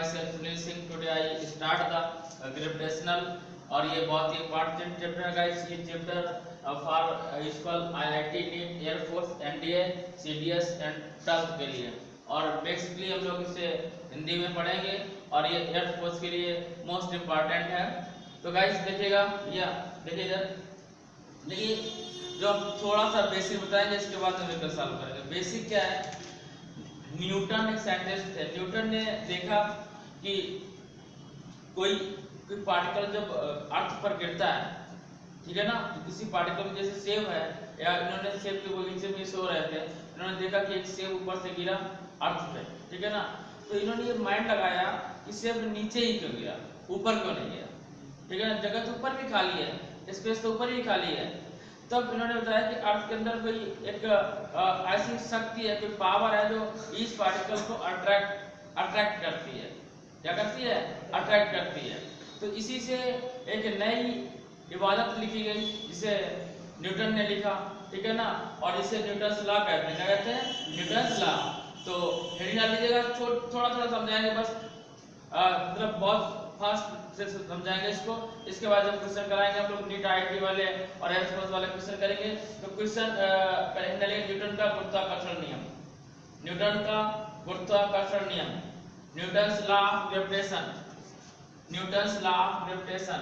myself Sunil Singh. Today I start the gravitational और ये बहुत ही इम्पोर्टेंट चैप्टर है गाइस. ये chapter for usual IIT NEET air force NDA CDS and tough के लिए, और बेसिकली हम लोग इसे हिंदी में पढ़ेंगे और ये एयरफोर्स के लिए मोस्ट इम्पोर्टेंट है. तो गाइस देखिएगा, या देखिए इधर देखिए, जो हम थोड़ा सा बेसिक बताएंगे इसके बाद हम इसका सॉल्व करेंगे. बेसिक क्या है, न्यूटन एक साइंटिस्ट थे. न्यूटन ने देखा कि कोई पार्टिकल जब अर्थ पर गिरता है, ठीक है ना, तो किसी पार्टिकल जैसे सेब है, या इन्होंने सेब के बगीचे में सो रहे थे, इन्होंने देखा कि एक सेब ऊपर से गिरा अर्थ पे, ठीक है ना. तो इन्होंने ये माइंड लगाया कि सेब नीचे ही क्यों गिरा, ऊपर क्यों नहीं गिरा, ठीक है ना. जगह तो ऊपर भी खाली है, स्पेस तो ऊपर ही खाली है. तब इन्होंने बताया कि अर्थ के अंदर कोई एक ऐसी शक्ति है, कोई पावर है जो इस पार्टिकल को अट्रैक्ट करती है. क्या करती है? अट्रैक्ट करती है. तो इसी से एक नई इबादत लिखी गई जिसे न्यूटन ने लिखा, ठीक है ना. और इसे न्यूटन्स लॉ कहते हैं. क्या कहते हैं? Newton's law. तो हेडिंग डाल लीजिएगा, थोड़ा थोड़ा समझाएंगे बस, मतलब बहुत फास्ट से समझाएंगे इसको. इसके बाद जब क्वेश्चन कराएंगे हम लोग नीट IIT वाले और एयरफोर्स वाले क्वेश्चन करेंगे, तो क्वेश्चन करेंगे न्यूटन का गुरुत्वाकर्षण नियम, न्यूटन का गुरुत्वाकर्षण नियम, Newton's law of gravitation, Newton's law of gravitation,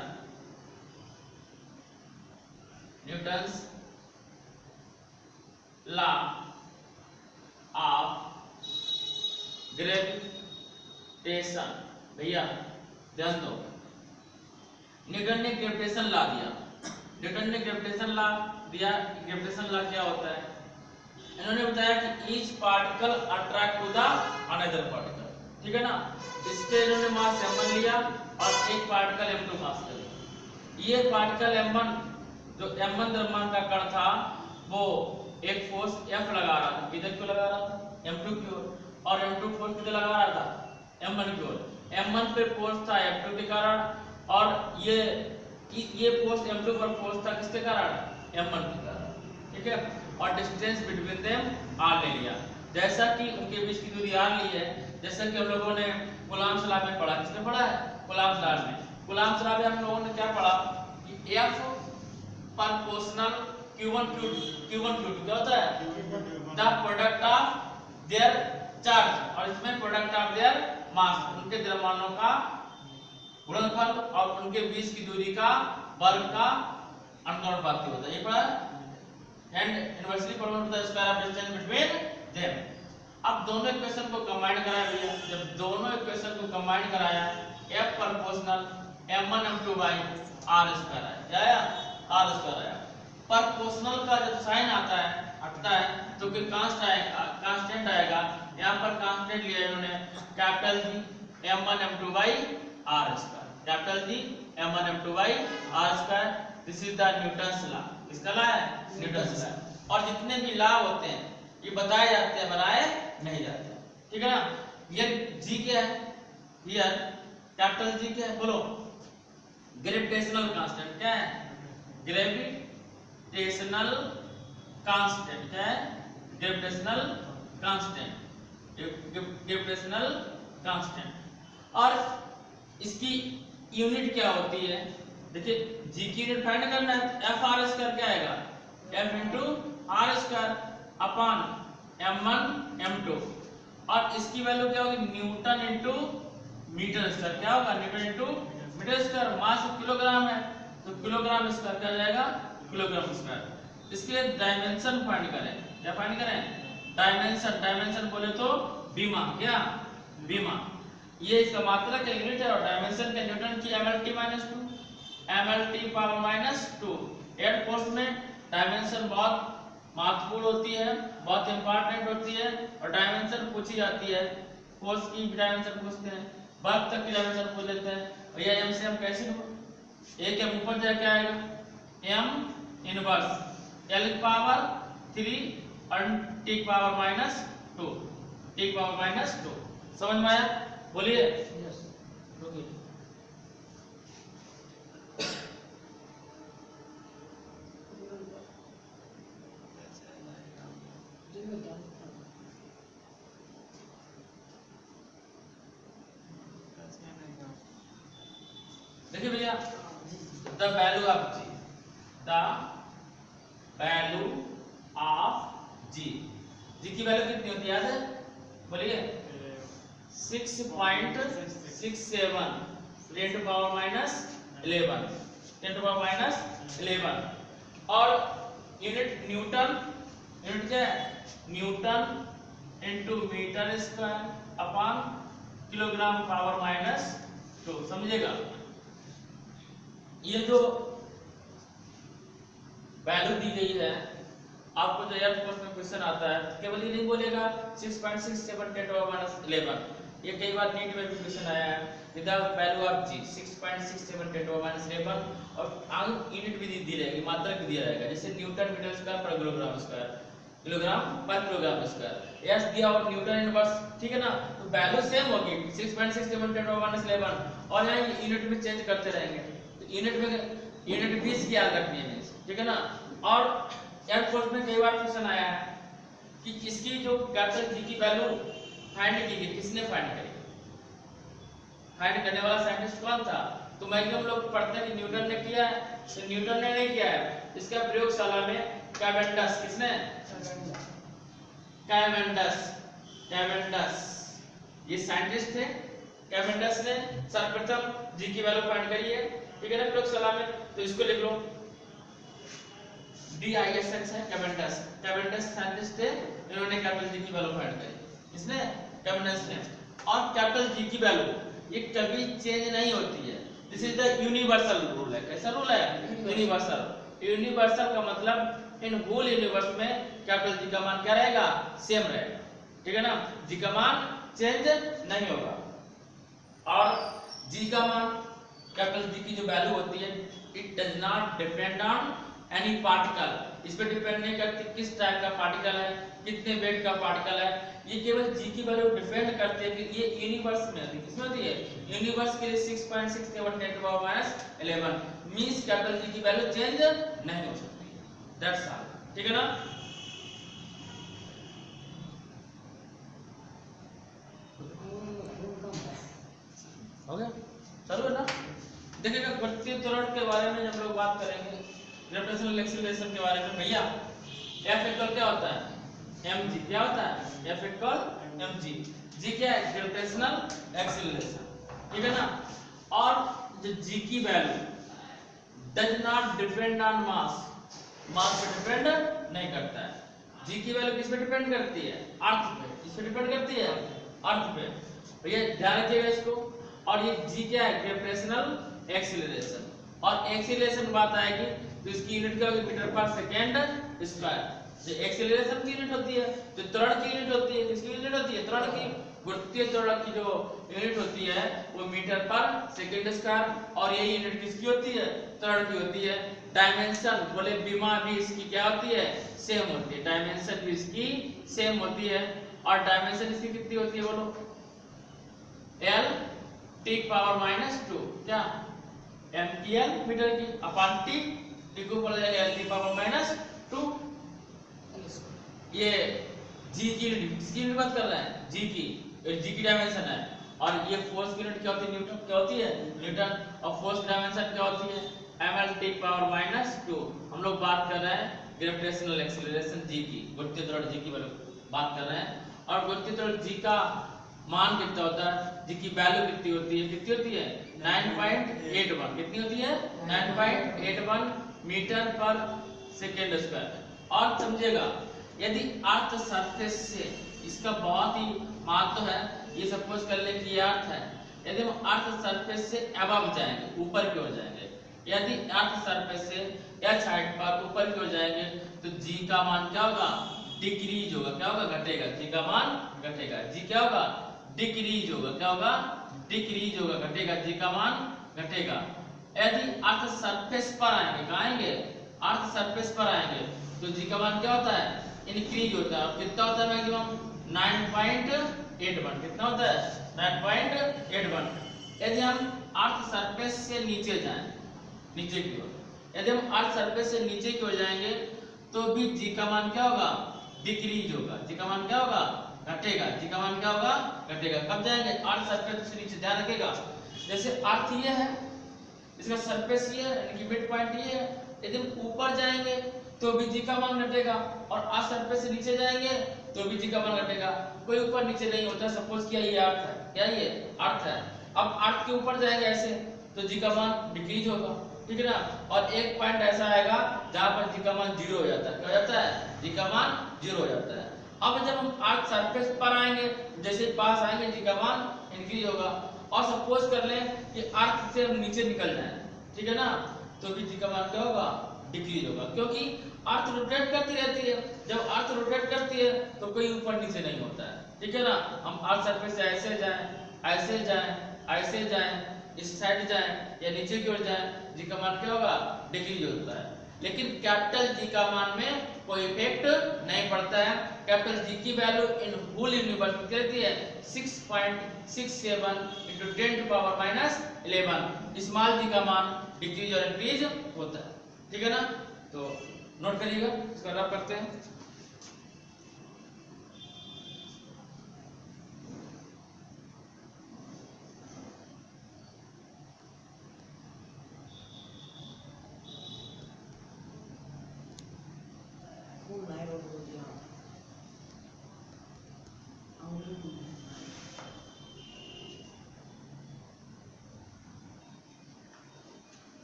Newton's law of gravitation. भैया ध्यान दो, न्यूटन ने ग्रेविटेशन लॉ दिया. न्यूटन ने ग्रेविटेशन लॉ दिया. ग्रेविटेशन लॉ क्या होता है? इन्होंने बताया कि each particle attract to the another particle, ठीक है ना. इसके इन्होंने मास m1 लिया और एक पार्टिकल m2 मास लिया. ये पार्टिकल m1 जो m1 द्रव्यमान का कण था, वो एक फोर्स F लगा रहा था. किधर क्यों लगा रहा था? m2 की ओर. और m2 फोर्स किधर लगा रहा था? m1 की ओर. m1 पे फोर्स था f2 के कारण, और ये फोर्स m2 पर फोर्स था किसके कारण? m1 के कारण, ठीक है. और डिस्टेंस बिटवीन देम r ले लिया. जैसा कि उनके बीच की दूरी r ली है, जैसा कि हम लोगों ने कूलॉम्स लॉ में पढ़ा. किसने पढ़ा है? कूलॉम्स लॉ में. कूलॉम्स लॉ में हम लोगों ने क्या पढ़ा कि F प्रोपोर्शनल Q1 Q2 क्या होता है? The product of their charge, और इसमें प्रोडक्ट ऑफ देयर मास, उनके द्रव्यमानों का गुणनफल और उनके बीच की दूरी का वर्ग का अनुपाती होता है. ये पढ़ा. And inversely proportional to the square of distance between them. अब दोनों इक्वेशन को कंबाइन कराया भैया. जब दोनों इक्वेशन को कंबाइन कराया, F proportional m1 m2 by r square आया. क्या आया? r स्क्वायर आया. प्रोपोर्शनल का जब साइन आता है, हटता है, तो कोई कांस्टेंट आएगा. यहाँ पर कांस्टेंट लिया इन्होंने capital G m1 m2 by r square, capital G m1 m2 by r square. This is the Newton's law. इसका लॉ है न्यूटन्स लॉ. और जितने भी लॉ होते हैं ये बताए जाते हैं, बनाए नहीं जाते, ठीक है ना. ये G क्या है? हियर कैपिटल G क्या है? बोलो. Gravitational constant. क्या है? Gravitational constant. क्या है? Gravitational constant. Gravitational constant. और इसकी यूनिट क्या होती है? देखिए, G की यूनिट फाइंड करना है. F r स्क्वायर क्या आएगा? F into r square upon m1 m2. और इसकी वैल्यू क्या होगी? Newton into metre square. क्या होगा? Newton into metre square. Mass kilogram है, तो किलोग्राम स्क्वायर क्या जाएगा? Kilogram square. इसके लिए डायमेंशन फाइंड करें. क्या फाइंड करें? डायमेंशन. डायमेंशन बोले तो बीमा. क्या? बीमा. ये इसका मात्रा का यूनिट है, और डायमेंशन के न्यूटन की mlt-2, mlt⁻². एयरफोर्स में डायमेंशन बहुत महत्वपूर्ण होती है, बहुत इंपॉर्टेंट होती है, और डायमेंशन पूछी जाती है. फोर्स की डायमेंशन पूछते हैं, वर्क तक की डायमेंशन पूछ लेते हैं. और ये m से m कैसे हो? एक m ऊपर जाके आएगा, m इनवर्स l की पावर 3 और t की पावर -2, t की पावर -2. समझ में आया? बोलिए. यस. रुकिए. लिखिए भैया, the value of G, the value of G, G की वैल्यू कितनी होती है याद है, बोलिए 6.67 10 to power minus 11, 10 to power minus 11। और यूनिट न्यूटन, यूनिट क्या है, Newton into metre square upon kilogram power minus 2। समझिएगा, ये जो वैल्यू दी गई है आपको, जो एयर फोर्स में क्वेश्चन आता है केवल ये नहीं बोलेगा 6.67 10 to power minus 11, ये कई बार नीट में भी क्वेश्चन आया है with the value of G 6.67 10 to power minus 11, और अंक यूनिट भी दी रहेगी, मात्रक भी दिया रहेगा, जैसे न्यूटन मीटर स्क्वायर पर किलोग्राम स्क्वायर, किलोग्राम पर किलोग्राम स्क्वायर, एस दिया और न्यूटन इनवर्स, ठीक है ना। तो वैल्यू सेम होगी 6.67 10 to power minus 11, और यहाँ यूनिट में चेंज करते रहेंगे, तो यूनिट में यूनिट भी इसकी याद रखनी है, ठीक है ना। और एयर फोर्स में कई बार क्वेश्चन आया है कि इसकी जो कैपिटल जी की वैल्यू फाइंड की गई, किसने फाइंड करी, फाइंड करने वाला साइंटिस्ट कौन था, तो मैक्सिमम लोग पढ़ते हैं कि न्यूटन ने किया है, तो न्यूटन ने नहीं किया है, इसका प्रयोगशाला में कैवेंडस, किसने, कैवेंडस ये साइंटिस्ट थे, कैवेंडस ने सर्वप्रथम जी की वैल्यू फाइंड करी है, ठीक है ना, प्रयोगशाला में। तो इसको लिख लो, DISX है कैवेंडस, कैवेंडस साइंटिस्ट थे, इन्होंने कैपिटल जी की वैल्यू फाइंड करी, इसने कैवेंडस ने। और कैपिटल जी की वैल्यू ये कभी चेंज नहीं होती है, this is the universal rule है। कैसा रूल है, यूनिवर्सल। यूनिवर्सल का मतलब इन होल यूनिवर्स में कैपिटल जी का मान क्या रहेगा, सेम रहेगा, ठीक है ना, जी का मान चेंज नहीं होगा। और जी का मान, कैपिटल जी की जो वैल्यू होती है, it does not depend on any particle, इस पे डिपेंड नहीं करती किस टाइप का पार्टिकल है, कितने वेट का पार्टिकल है, ये केवल जी की वैल्यू डिपेंड करती है कि ये यूनिवर्स में होती है, किसमें होती है, यूनिवर्स के लिए 6.67 10 to power minus 11 means capital G की वैल्यू चेंज नहीं हो सकती, दैट्स ऑल, ठीक है ना। हो गया, चलो ना। देखिएगा गतिज त्वरण के बारे में जब लोग बात करेंगे, ग्रेविटेशनल एक्सीलरेशन के बारे में, भैया F इक्वल क्या होता है, mg, क्या होता है, F इक्वल mg, g क्या है, ग्रेविटेशनल एक्सीलरेशन, ठीक है ना। और जो g की value does not depend on mass, mass पे डिपेंड नहीं करता है, g की वैल्यू किस पे डिपेंड करती है, अर्थ पे, किस पे डिपेंड करती है, अर्थ पे, भैया ध्यान रखिएगा इसको। और ये g क्या है, ग्रेविटेशनल एक्सीलरेशन, और एक्सीलरेशन बात आएगी तो इसकी यूनिट क्या होगी, मीटर पर सेकंड स्क्वायर। जो एक्सीलरेशन की यूनिट होती है, जो त्वरण की यूनिट होती है, किसकी यूनिट होती है, त्वरण की, गुरुत्वीय त्वरण की जो यूनिट होती है वो मीटर पर सेकंड स्क्वायर, और ये यूनिट किसकी होती है, त्वरण की होती है। डायमेंशन बोले विमा भी इसकी क्या होती है, सेम होती है, डायमेंशन भी इसकी सेम होती है। और डायमेंशन इसकी कितनी होती है बोलो, L T पावर माइनस 2, क्या MPL मीटर की अपॉन T को बोला जाएगा L T पावर माइनस 2। ये G की यूनिट, किसकी यूनिट बात कर रहे हैं, G की डायमेंशन है। और ये फोर्स की यूनिट क्या होती है, न्यूटन, क्या होती है, न्यूटन। और फोर्स डायमेंशन क्या होती है, ml T पावर माइनस 2। हम लोग बात कर रहे हैं ग्रेविटेशनल एक्सीलरेशन G की, गुरुत्वीय त्वरण G की बात कर रहे हैं। और गुरुत्वीय त्वरण G का मान कितना होता है, G की वैल्यू कितनी होती है, कितनी होती है, 9.81, कितनी होती है, 9.81 मीटर पर सेकेंड स्क्वायर। और समझिएगा यदि अर्थ सरफेस से, इसका बहुत ही महत्व है, ये सपोज कर ले कि ये अर्थ है, यदि हम अर्थ सरफेस से अबव जाएंगे, ऊपर की ओर जाएंगे, यदि अर्थ सरफेस से h हाइट पर ऊपर की ओर जाएंगे तो G का मान क्या होगा, डिक्रीज होगा, क्या होगा, घटेगा, G का मान घटेगा, G क्या होगा, डिक्रीज होगा, क्या होगा, डिक्रीज होगा, घटेगा, G का मान घटेगा। यदि अर्थ सरफेस पर आएंगे, कहाँ आएंगे, अर्थ सरफेस पर आएंगे तो G का मान क्या होता है, इंक्रीज होता है। कितना होता है मैक्सिमम, 9.81, कितना होता है, 9.81। यदि हम अर्थ सरफेस से नीचे जाएं, नीचे की ओर, यदि हम अर्थ सरफेस से नीचे की ओर जाएंगे तो भी G का मान क्या होगा, डिक्रीज होगा, G का मान क्या होगा, घटेगा, G का मान क्या होगा, घटेगा। कब जाएंगे, अर्थ सरफेस से नीचे, ध्यान रखिएगा। जैसे अर्थ ये है, इसका सरफेस ये है यानी कि मिड पॉइंट ये है। यदि हम ऊपर जाएंगे तो भी जी का मान घटेगा और अर्थ सरफेस से नीचे जाएंगे तो भी जी का मान घटेगा। कोई ऊपर नीचे नहीं होता। सपोज किया ये अर्थ है, क्या ये अर्थ है। अब अर्थ के ऊपर जाएंगे ऐसे तो जी का मान डिक्रीज होगा, ठीक है ना। और एक पॉइंट ऐसा आएगा जहां पर जी का मान 0 हो जाता है। क्या हो जाता है? जी का मान 0 हो जाता है। अब जब हम अर्थ सरफेस पर आएंगे, जैसे पास आएंगे जी का मान इंक्रीज होगा। और सपोज कर लें कि अर्थ से हम नीचे निकल जाए, ठीक है ना, तो भी जी का मान क्या होगा? डिक्रीज होगा, क्योंकि अर्थ रोटेट करती रहती है। जब अर्थ रोटेट करती है तो कोई ऊपर नीचे नहीं होता है, ठीक है ना। हम अर्थ सरफेस से ऐसे जाएं, ऐसे जाएं, ऐसे जाएं, इस साइड जाएं या नीचे की ओर जाएं, जी का मान क्या होगा? डिक्रीज होता है। लेकिन कैपिटल जी का मान में कोई इफेक्ट नहीं पड़ता है। कैपिटल जी की वैल्यू इन होल यूनिवर्स में कितनी रहती है? 6.67 into 10 to power minus 11। Small जी का मान डिक्रीज और इंक्रीज होता है, ठीक है ना। तो नोट करिएगा, इसको रब करते हैं।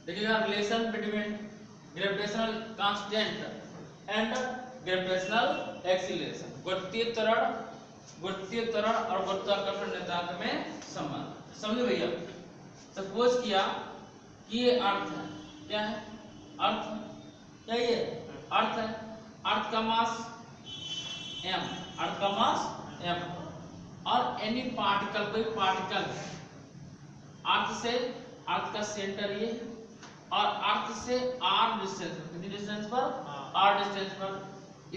देखिएगा relation between gravitational constant and gravitational acceleration. गुरुत्वीय त्वरण और गुरुत्वाकर्षण नियतांक में संबंध। समझो भैया, सपोज किया कि ये अर्थ है, क्या है? अर्थ, क्या ये अर्थ है। अर्थ का मास m, अर्थ का मास m और एनी पार्टिकल, कोई पार्टिकल अर्थ से, अर्थ का सेंटर ये और अर्थ से r डिस्टेंस, कितनी डिस्टेंस पर? r डिस्टेंस पर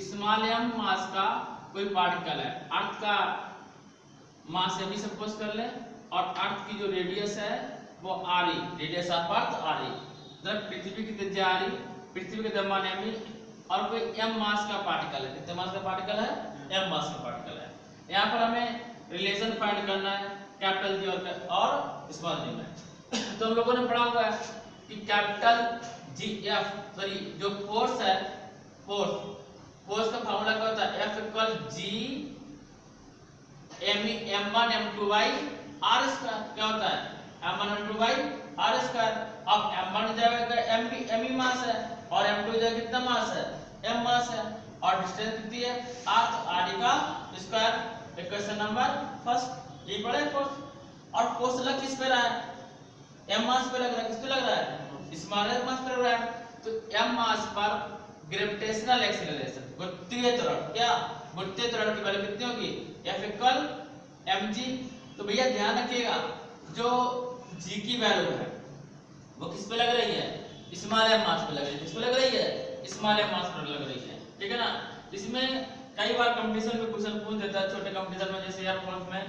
स्मॉल m मास का कोई पार्टिकल है। अर्थ का मास m सपोज कर ले और अर्थ की जो रेडियस है वो r, radius of earth r। जब पृथ्वी की त्रिज्या r, पृथ्वी का द्रव्यमान m और कोई m मास का पार्टिकल है। कितने मास का पार्टिकल है? m मास का पार्टिकल है। यहाँ पर हमें रिलेशन फाइंड करना है कैपिटल जी और स्मॉल जी में। तो हम लोगों ने पढ़ा हुआ है कि कैपिटल जी एफ, सॉरी जो फोर्स है, फोर्स का फार्मूला क्या होता है? F equal G m1 m2 by r square. क्या होता है? m1 m2 by r square. अब m1 जाएगा m मास है और m2 जाएगा कितना मास है? m मास है और डिस्टेंस कितनी है? r, तो r का स्क्वायर। इक्वेशन नंबर फर्स्ट ये पढ़े फोर्स। और फोर्स लग किस पे रहा है? m मास पे लग रहा है। किस पे लग रहा है? स्मॉल m मास पे लग रहा है। तो m मास पर ग्रेविटेशनल एक्सीलरेशन, गुरुत्वीय त्वरण, क्या गुरुत्वीय त्वरण की वैल्यू कितनी होगी? F equal mg। तो भैया ध्यान रखिएगा, जो g की वैल्यू है वो किस पे लग रही है? स्मॉल m मास पे लग रही है। किस पे लग रही है? स्मॉल m मास पर लग रही है, ठीक है ना। इसमें कई बार कंपटीशन में क्वेश्चन पूछ देता है, छोटे कंपटीशन में, जैसे एयरफोर्स में,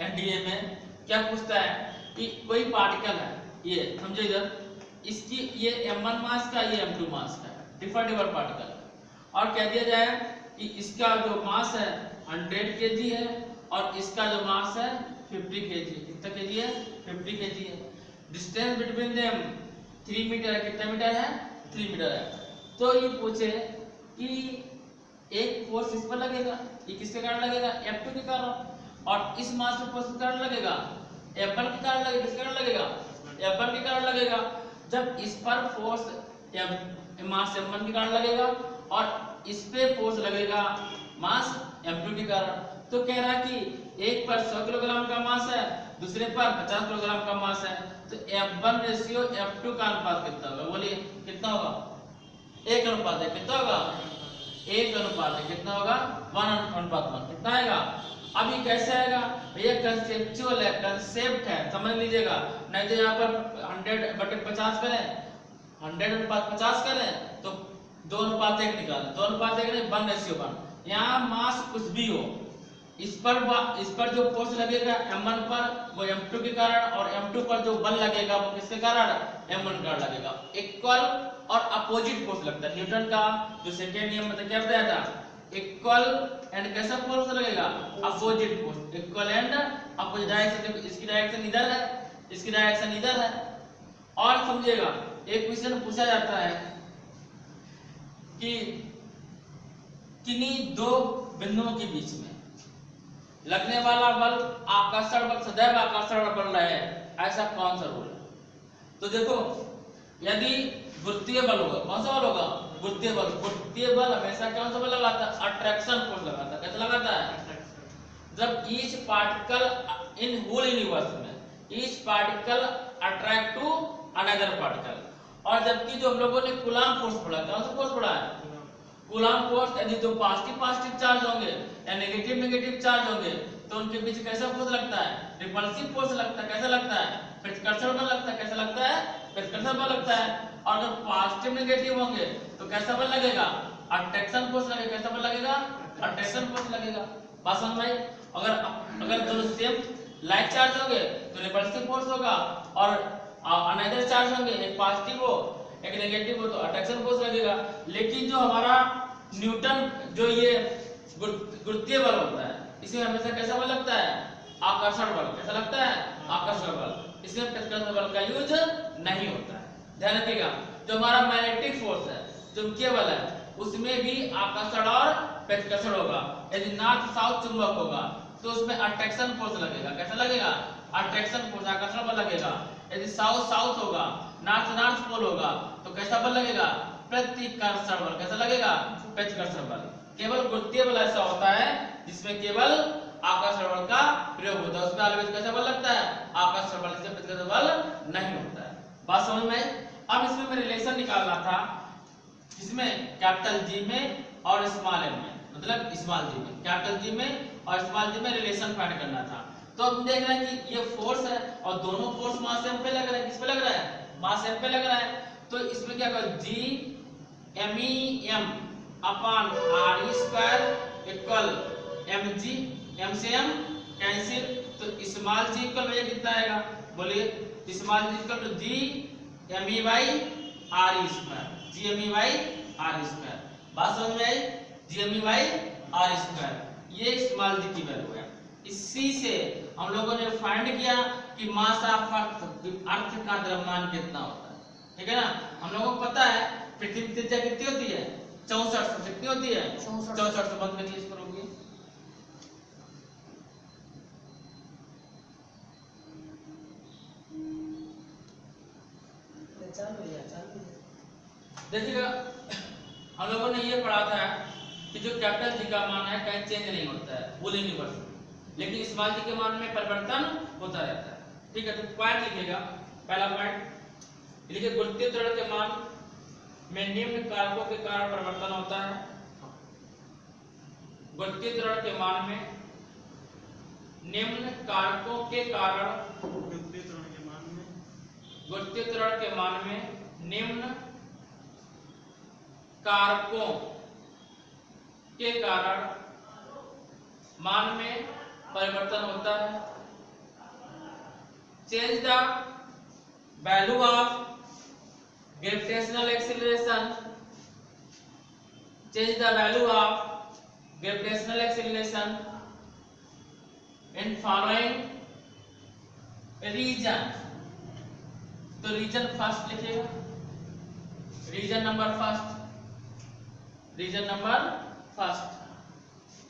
एनडीए में क्या पूछता है कि कोई पार्टिकल है, ये समझो इधर, इसकी ये m1 मास का, ये m2 मास का है, डिफरेंट पार्टिकल। और कह दिया जाए कि इसका जो मास है 100 kg है और इसका जो मास है 50 kg। कितना kg है? 50 kg है। डिस्टेंस बिटवीन देम 3 मीटर है। कितना मीटर है? 3 मीटर है। तो ये पूछे कि एक फोर्स इस पर लगेगा, ये किसके कारण लगेगा? F2 के कारण। और इस मास पे फोर्स के कारण लगेगा F1 के कारण लगेगा। किसके कारण लगेगा? F1 के कारण लगेगा। जब इस पर फोर्स मास M1 के कारण लगेगा और इस पे फोर्स लगेगा मास M2 के कारण, तो कह रहा है कि एक पर 100 किलोग्राम का मास है, दूसरे पर 50 किलोग्राम का मास है, तो F1 रेशियो F2 का अनुपात कितना होगा? बोलिए कितना होगा? 1 अनुपात है। कितना होगा? 1 अनुपात है। कितना होगा? 1 अनुपात 1। कितना आएगा? अब ये कैसे आएगा भैया? कंसेप्चुअल है, कंसेप्ट है, समझ लीजिएगा। नहीं तो यहाँ पर 100/50 करें, 100/50 करें तो 2:1 निकालें। 2:1 नहीं, 1:1। यहाँ मास कुछ भी हो, इस पर जो फोर्स लगेगा M1 पर वो M2 के कारण, और M2 पर जो बल लगेगा वो किसके कारण? M1 के कारण लगेगा। इक्वल और अपोजिट फोर्स लगता है। न्यूटन का जो सेकेंड नियम में क्या बताया था? इक्वल एंड कैसा फोर्स लगेगा? Opposite force. Equal and opposite. Direction, इसकी डायरेक्शन इधर है, इसकी डायरेक्शन इधर है, और समझिएगा, एक क्वेश्चन पूछा जाता है कि किन्हीं दो बिंदुओं के बीच में लगने वाला बल आकर्षण बल सदैव आकर्षण बल रहे, ऐसा कौन सा रूल है? तो देखो, यदि गुरुत्वीय बल होगा, कौन सा बल होगा? गुरुत्वीय बल। गुरुत्वीय बल हमेशा कौन सा बल लगाता है? अट्रैक्शन फोर्स लगाता है। कैसे लगाता है? जब each particle in whole universe में each particle attract to another particle, और जबकि जो हम लोगों ने कूलाम फोर्स पढ़ा, कौन सा फोर्स पढ़ा है? Coulomb force. यदि दो पॉजिटिव चार्ज होंगे या नेगेटिव चार्ज होंगे तो उनके बीच कैसा फोर्स लगता है? रिपल्सिव फोर्स लगता है। कैसा लगता है? प्रतिकर्षण बल लगता है। कैसा लगता है? प्रतिकर्षण बल लगता है। और अगर पॉजिटिव नेगेटिव होंगे तो कैसा बल लगेगा? अट्रैक्शन फोर्स लगेगा। कैसा बल लगेगा? अट्रैक्शन फोर्स लगेगा। बात समझ में आई? अगर दोनों सेम लाइक चार्ज होंगे तो रिपल्सिव फोर्स होगा, और अनदर चार्ज होंगे, एक पॉजिटिव हो एक नेगेटिव हो तो अट्रैक्शन फोर्स लगेगा। लेकिन जो हमारा न्यूटन जो ये गुरुत्वीय बल होता है, इसमें हमेशा कैसा बल लगता है? आकर्षण बल। कैसा लगता है? आकर्षण बल। इसमें प्रतिकर्षण बल का यूज नहीं होता है। ध्यान रखिएगा, जो हमारा मैग्नेटिक फोर्स है, चुंबकीय बल है, उसमें भी आकर्षण और प्रतिकर्षण होगा। यदि नॉर्थ साउथ चुंबक होगा तो उसमें अट्रैक्शन फोर्स लगेगा। कैसा लगेगा? अट्रैक्शन फोर्स, आकर्षण बल लगेगा। यदि साउथ साउथ होगा, नॉर्थ पोल होगा तो कैसा बल लगेगा? प्रतिकर्षण बल। कैसा लगेगा? प्रतिकर्षण बल। केवल गुरुत्वीय बल ऐसा होता है जिसमें केवल आकर्षण बल का प्रयोग होता है, उसमें ऑलवेज कैसा बल लगता है? आकर्षण बल। इससे प्रतिकर्षण बल नहीं होता है। बात समझ में आई? अब इसमें मैं रिलेशन निकालना था, इसमें कैपिटल जी में और स्मॉल एम में, मतलब स्मॉल जी में, कैपिटल जी में और स्मॉल जी में रिलेशन फाइंड करना था। तो अब देख रहे हैं कि ये फोर्स है और दोनों फोर्स मास एम पे लग रहा है। किस पे लग रहा है? मास एम पे लग रहा है। तो इसमें क्या करो, G M upon R square equal M G, M से एम कैंसिल, तो स्मॉल जी इक्वल भैया कितना आएगा? बोलिए, small G equal to G M E by R square, G M E by R square. बात समझ में आई? G M E by R square, ये स्मॉल जी की वैल्यू है। इसी से हम लोगों ने फाइंड किया कि मास ऑफ अर्थ का द्रव्यमान कितना होता है। ठीक है ना? हम लोगों को पता है पृथ्वी की त्रिज्या कितनी होती है? 64। कितनी होती है? 64। से बंद करिए इसको, रोकिए। देखिएगा, हम लोगों ने ये पढ़ा था कि जो कैपिटल जी का मान है कहीं चेंज नहीं होता है होल यूनिवर्स में, लेकिन स्मॉल जी के मान में परिवर्तन होता रहता है। ठीक है, तो पॉइंट लिखिएगा। पहला पॉइंट लिखिए, गुरुत्वीय त्वरण के मान में निम्न कारकों के कारण परिवर्तन होता है। गुरुत्वीय त्वरण के मान में निम्न कारकों के कारण, गुरुत्वीय त्वरण के मान में निम्न कारकों के कारण मान में परिवर्तन होता है। Change the value of gravitational acceleration, change the value of gravitational acceleration in following reason. तो रीजन फर्स्ट लिखिएगा, reason number first,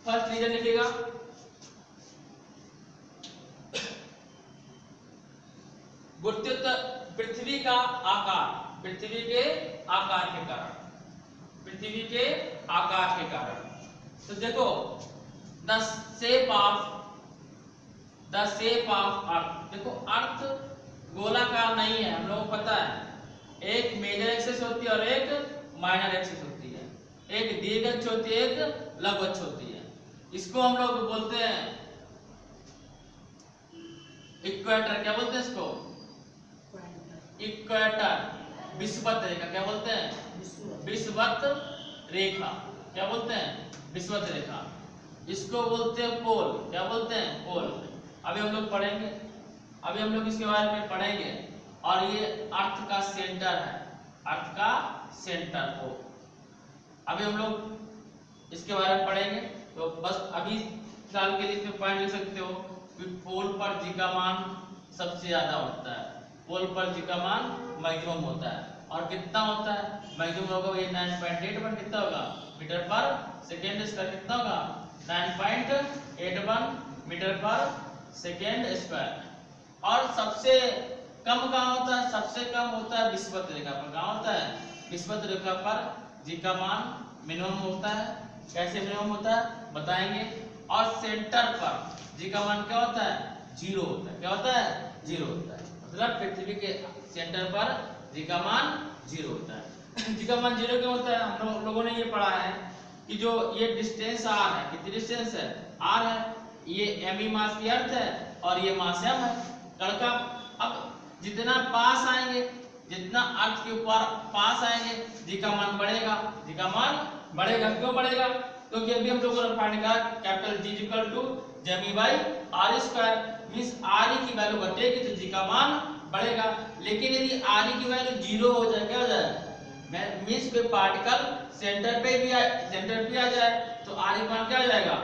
first reason लिखिएगा। पृथ्वी का आकार, पृथ्वी के आकार के कारण, पृथ्वी के आकार के कारण। तो देखो, द शेप ऑफ अर्थ, देखो अर्थ गोलाकार नहीं है, हम लोगों को पता है। एक मेजर एक्सिस होती है और एक माइनर एक्सिस होती है, एक दीर्घ अक्ष होती है, एक लघु अक्ष होती है। इसको हम लोग बोलते हैं इक्वेटर। क्या बोलते हैं इसको? इक्वेटर। विषुवत रेखा क्या बोलते हैं? विषुवत रेखा। क्या बोलते हैं? विषुवत रेखा। इसको बोलते हैं पोल। क्या बोलते हैं? पोल। अभी हम लोग पढ़ेंगे, अभी हम लोग इसके बारे में पढ़ेंगे। और ये अर्थ का सेंटर है, अर्थ का सेंटर को अभी हम लोग इसके बारे में पढ़ेंगे। तो बस अभी फिलहाल के लिए इसमें पॉइंट लिख सकते हो कि पोल पर जी का मान सबसे ज्यादा होता है, पोल पर जी का मान मैक्सिमम होता है। और कितना होता है मैक्सिमम होगा, ये 9.81 कितना होगा मीटर पर सेकेंड स्क्वायर, कितना होगा 9.81 मीटर पर सेकेंड स्क्वायर। और सबसे कम कहाँ होता है, सबसे कम होता है विषुवत रेखा पर। कहाँ होता है विषुवत रेखा पर जी का मान मिनिमम होता है। कैसे मिनिमम होता है बताएंगे। और सेंटर पर जी का मान क्या होता है जीरो होता है। क्या होता है जीरो होता है, मतलब पृथ्वी के सेंटर पर जी का मान जीरो होता है। जी का मान जीरो क्यों होता है, हम लोगों ने ये पढ़ा है कि जो ये डिस्टेंस आर है, कितनी डिस्टेंस है आर है, ये एम ई मास की अर्थ है और ये मास एम है कण का। अब जितना पास आएंगे, जितना अर्थ के ऊपर पास आएंगे जी का मान बढ़ेगा, जी का मान बढ़ेगा। क्यों बढ़ेगा, क्योंकि अभी हम लोगों ने फाइंड किया capital G equal to G M by R square, means R E की वैल्यू घटेगी तो जी का मान बढ़ेगा। लेकिन यदि आर ई की वैल्यू जीरो हो जाए, क्या हो जाए मींस कोई पार्टिकल सेंटर पे आ जाए तो आर ई मान क्या हो जाएगा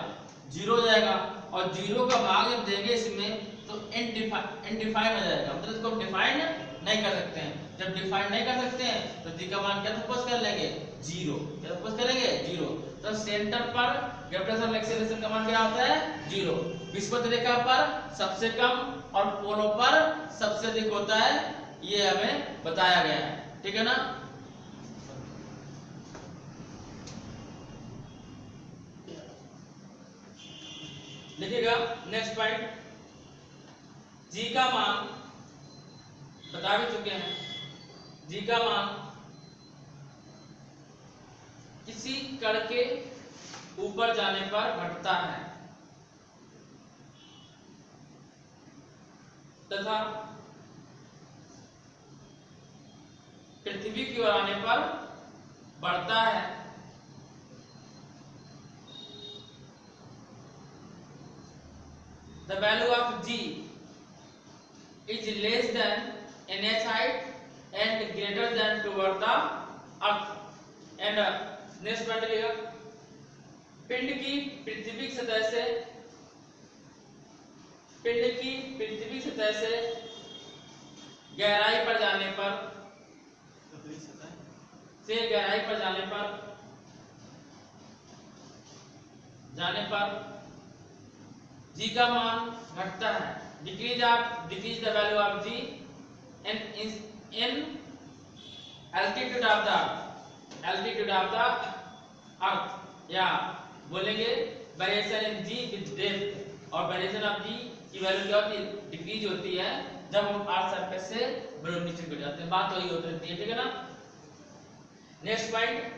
जीरो हो जाएगा। और जीरो का भाग जब देंगे इसमें तो इनडिफाइन हो जाएगा, मतलब इसको डिफाइन नहीं कर सकते हैं। जब डिफाइन नहीं कर सकते हैं तो जी का मान क्या सपोज कर लेंगे जीरो, क्या सपोज करेंगे जीरो। तो सेंटर पर ग्रेविटेशनल एक्सेलरेशन का मान क्या होता है जीरो। विषुवत रेखा पर सबसे कम और पोलों पर सबसे अधिक होता है, ये हमें बताया गया है, ठीक है ना। लिखिएगा नेक्स्ट पॉइंट, जी का मान बता भी चुके हैं। जी का मान किसी कण के ऊपर जाने पर घटता है तथा पृथ्वी की ओर आने पर बढ़ता है। The value of G is less than NH height and greater than toward the earth. And next point लिखिएगा, पिंड की पृथ्वी की सतह से गहराई पर जाने पर जी का मान घटता है। Decrease the value of G in altitude of the earth, या बोलेंगे variation in G with depth. और वेरिएशन ऑफ जी की वैल्यू क्या होती है डिक्रीज होती है जब हम अर्थ सरफेस से बिलो नीचे गिर जाते हैं, बात वही होती रहती है, ठीक है ना। नेक्स्ट पॉइंट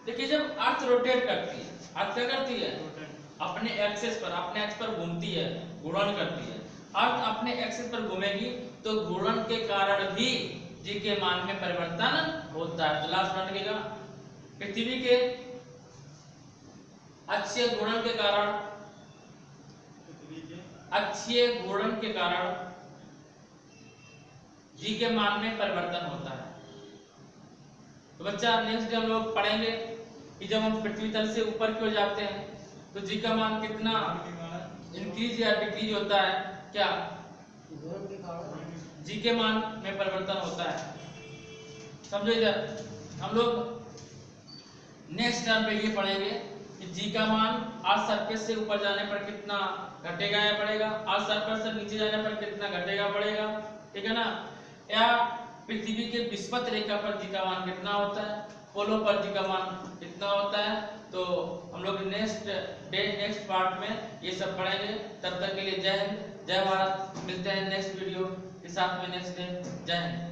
देखिए, जब अर्थ रोटेट करती है, अर्थ क्या करती है अपने एक्सिस पर घूमती है, घूर्णन करती है। अर्थ अपने एक्सिस पर घूमेगी तो घूर्णन के कारण भी जी के मान में परिवर्तन होता है। तो लास्ट पॉइंट लिखिएगा, पृथ्वी के अक्षीय घूर्णन के कारण जी के मान में परिवर्तन होता है। तो बच्चा नेक्स्ट हम लोग पढ़ेंगे कि जब हम पृथ्वी तल से ऊपर की ओर जाते हैं तो जी का मान कितना इंक्रीज या डिक्रीज होता है, क्या जी के मान में परिवर्तन होता है, समझो। इधर हम लोग नेक्स्ट टर्म पे ये पढ़ेंगे कि जी का मान अर्थ सरफेस से ऊपर जाने पर कितना घटेगा या बढ़ेगा, अर्थ सरफेस से नीचे जाने पर कितना घटेगा बढ़ेगा, ठीक है ना। या पृथ्वी के विषुवत रेखा पर जी का मान कितना होता है, पोलों पर जी का मान कितना होता है। तो हम लोग नेक्स्ट पार्ट में ये सब पढ़ेंगे। तब तक के लिए जय हिंद, जय भारत। मिलते हैं नेक्स्ट वीडियो के साथ में नेक्स्ट डे। जय हिंद।